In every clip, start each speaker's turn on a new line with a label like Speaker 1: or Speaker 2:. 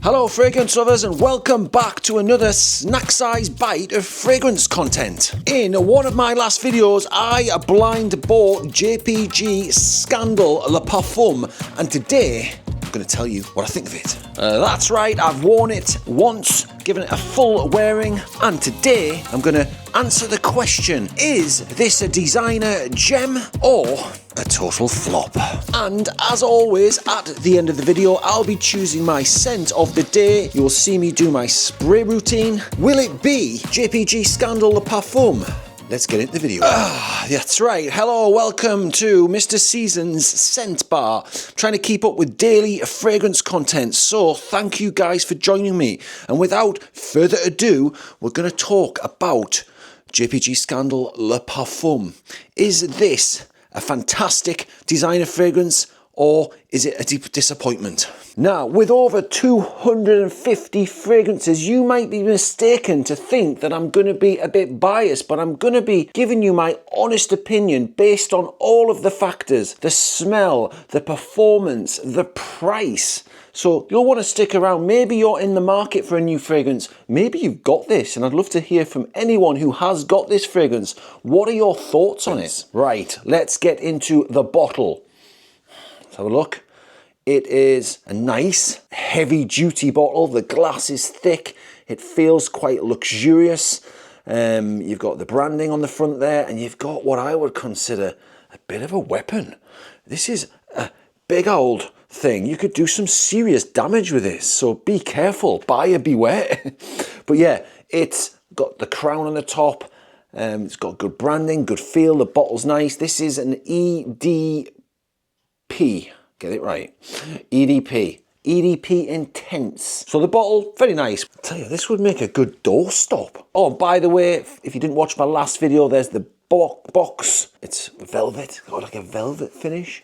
Speaker 1: Hello fragrance lovers and welcome back to another snack-sized bite of fragrance content. In one of my last videos I blind bought JPG Scandal Le Parfum and today I'm going to tell you what I think of it. That's right, I've worn it once, given it a full wearing, and today I'm going to answer the question, is this a designer gem or a total flop? And as always, at the end of the video, I'll be choosing my scent of the day. You'll see me do my spray routine. Will it be JPG Scandal Le Parfum? Let's get into the video. That's right. Hello, welcome to Mr. Season's Scent Bar. I'm trying to keep up with daily fragrance content, so thank you guys for joining me. And without further ado, we're going to talk about JPG Scandal Le Parfum. Is this a fantastic designer fragrance or is it a deep disappointment? Now, with over 250 fragrances, you might be mistaken to think that I'm going to be a bit biased, but I'm going to be giving you my honest opinion based on all of the factors, the smell, the performance, the price. So you'll want to stick around. Maybe you're in the market for a new fragrance. Maybe you've got this, and I'd love to hear from anyone who has got this fragrance. What are your thoughts on it? Right, let's get into the bottle. Let's have a look. It is a nice, heavy-duty bottle. The glass is thick. It feels quite luxurious. You've got the branding on the front there, and you've got what I would consider a bit of a weapon. This is a big old thing. You could do some serious damage with this, so be careful, buyer beware. But yeah, it's got the crown on the top. It's got good branding, good feel. The bottle's nice. This is an EDP. Get it right. EDP Intense. So the bottle, very nice. I tell you, this would make a good doorstop. Oh, by the way, if you didn't watch my last video, there's the box. It's velvet, got like a velvet finish.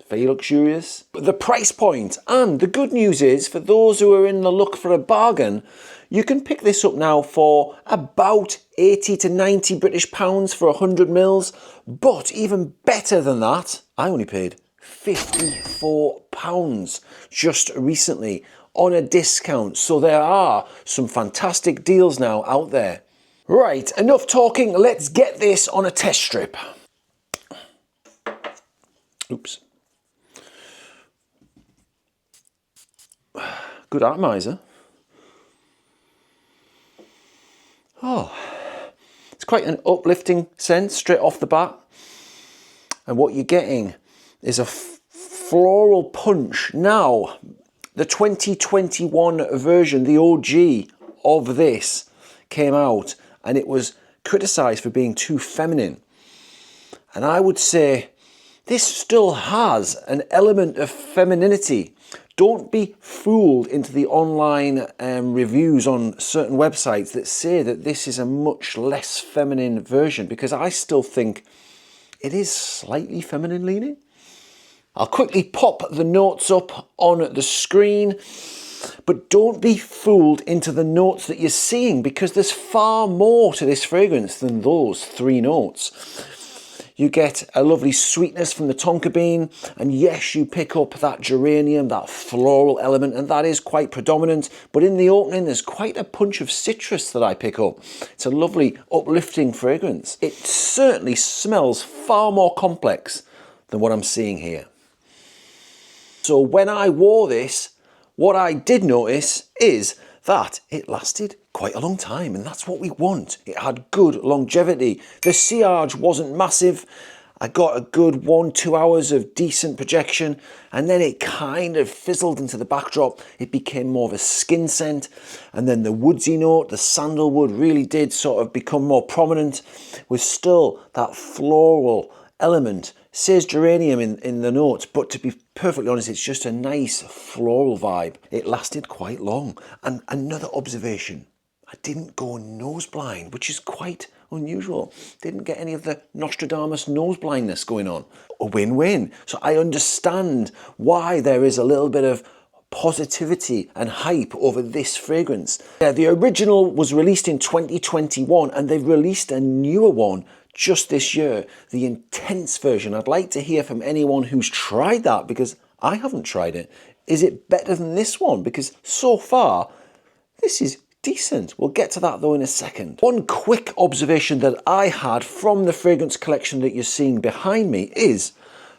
Speaker 1: Very luxurious. The price point, and the good news is for those who are in the look for a bargain, you can pick this up now for about 80 to 90 British pounds for 100 mils. But even better than that, I only paid £54 just recently on a discount. So there are some fantastic deals now out there. Right, enough talking. Let's get this on a test strip. Oops. Good atomizer. Oh, it's quite an uplifting scent straight off the bat. And what you're getting is a floral punch. Now, the 2021 version, the OG of this, came out and it was criticised for being too feminine. And I would say this still has an element of femininity. Don't be fooled into the online reviews on certain websites that say that this is a much less feminine version, because I still think it is slightly feminine leaning. I'll quickly pop the notes up on the screen, but don't be fooled into the notes that you're seeing, because there's far more to this fragrance than those 3 notes. You get a lovely sweetness from the tonka bean, and yes, you pick up that geranium, that floral element, and that is quite predominant. But in the opening, there's quite a punch of citrus that I pick up. It's a lovely, uplifting fragrance. It certainly smells far more complex than what I'm seeing here. So when I wore this, what I did notice is that it lasted quite a long time, and that's what we want. It had good longevity. The sillage wasn't massive. I got a good 1-2 hours of decent projection, and then it kind of fizzled into the backdrop. It became more of a skin scent, and then the woodsy note, the sandalwood, really did sort of become more prominent, with still that floral element. Says geranium in the notes, but to be perfectly honest, it's just a nice floral vibe. It lasted quite long. And another observation, I didn't go nose blind, which is quite unusual. Didn't get any of the Nostradamus nose blindness going on. A win-win. So I understand why there is a little bit of positivity and hype over this fragrance. Yeah, the original was released in 2021 and they've released a newer one just this year, the Intense version. I'd like to hear from anyone who's tried that, because I haven't tried it. Is it better than this one? Because so far, this is decent. We'll get to that though in a second. One quick observation that I had from the fragrance collection that you're seeing behind me is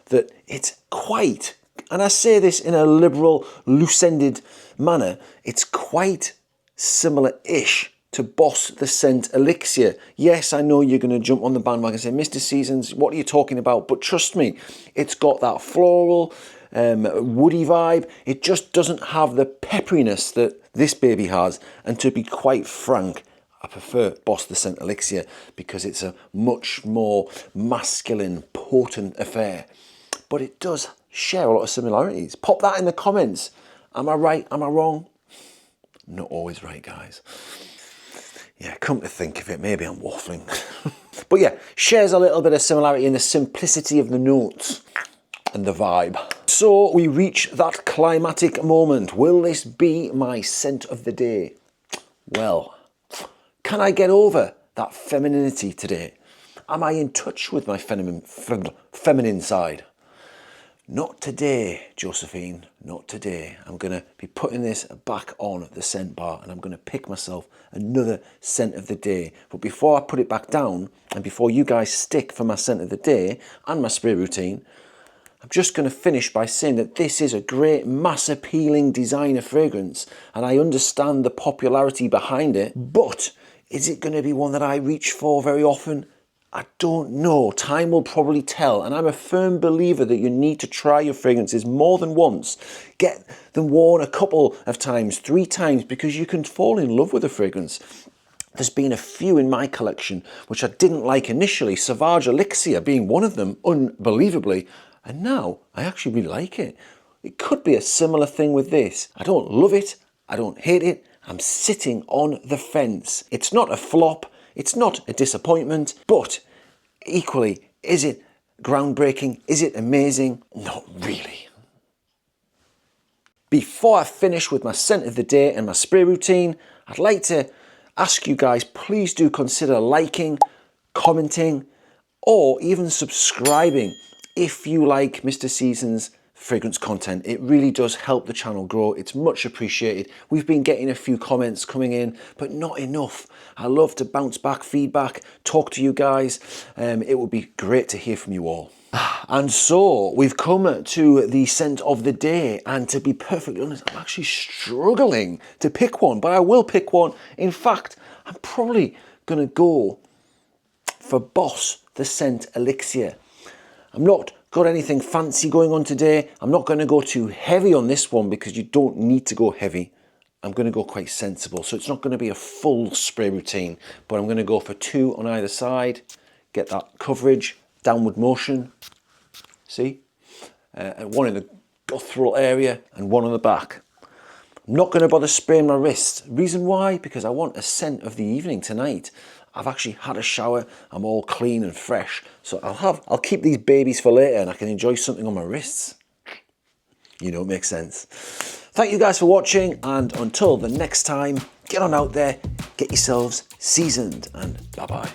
Speaker 1: that it's quite, and I say this in a liberal, loose-ended manner, it's quite similar-ish to Boss The Scent Elixir. Yes, I know you're going to jump on the bandwagon and say, Mr. Seasons, what are you talking about? But trust me, it's got that floral, woody vibe. It just doesn't have the pepperiness that this baby has. And to be quite frank, I prefer Boss The Scent Elixir because it's a much more masculine, potent affair. But it does share a lot of similarities. Pop that in the comments. Am I right? Am I wrong? I'm not always right, guys. Yeah, come to think of it, maybe I'm waffling. But yeah, shares a little bit of similarity in the simplicity of the notes and the vibe. So we reach that climatic moment. Will this be my scent of the day? Well, can I get over that femininity today? Am I in touch with my feminine side? Not today, Josephine, not today. I'm going to be putting this back on the scent bar and I'm going to pick myself another scent of the day. But before I put it back down and before you guys stick for my scent of the day and my spray routine, I'm just going to finish by saying that this is a great mass appealing designer fragrance and I understand the popularity behind it, but is it going to be one that I reach for very often? I don't know. Time will probably tell. And I'm a firm believer that you need to try your fragrances more than once. Get them worn a couple of times, 3 times, because you can fall in love with a fragrance. There's been a few in my collection which I didn't like initially, Sauvage Elixir being one of them, unbelievably. And now I actually really like it. It could be a similar thing with this. I don't love it. I don't hate it. I'm sitting on the fence. It's not a flop. It's not a disappointment, but equally, is it groundbreaking? Is it amazing? Not really. Before I finish with my scent of the day and my spray routine, I'd like to ask you guys, please do consider liking, commenting, or even subscribing if you like Mr. Seasons fragrance content. It really does help the channel grow. It's much appreciated. We've been getting a few comments coming in, but not enough. I love to bounce back feedback, talk to you guys. It would be great to hear from you all. And so we've come to the scent of the day, and to be perfectly honest, I'm actually struggling to pick one, but I will pick one. In fact, I'm probably gonna go for Boss The Scent Elixir. I'm not got anything fancy going on today. I'm not going to go too heavy on this one because you don't need to go heavy. I'm going to go quite sensible. So it's not going to be a full spray routine, but I'm going to go for 2 on either side. Get that coverage, downward motion. See? One in the guttural area and one on the back. I'm not going to bother spraying my wrist. Reason why? Because I want a scent of the evening tonight. I've actually had a shower, I'm all clean and fresh, so I'll keep these babies for later and I can enjoy something on my wrists. You know, it makes sense. Thank you guys for watching, and until the next time, get on out there, get yourselves seasoned, and bye-bye.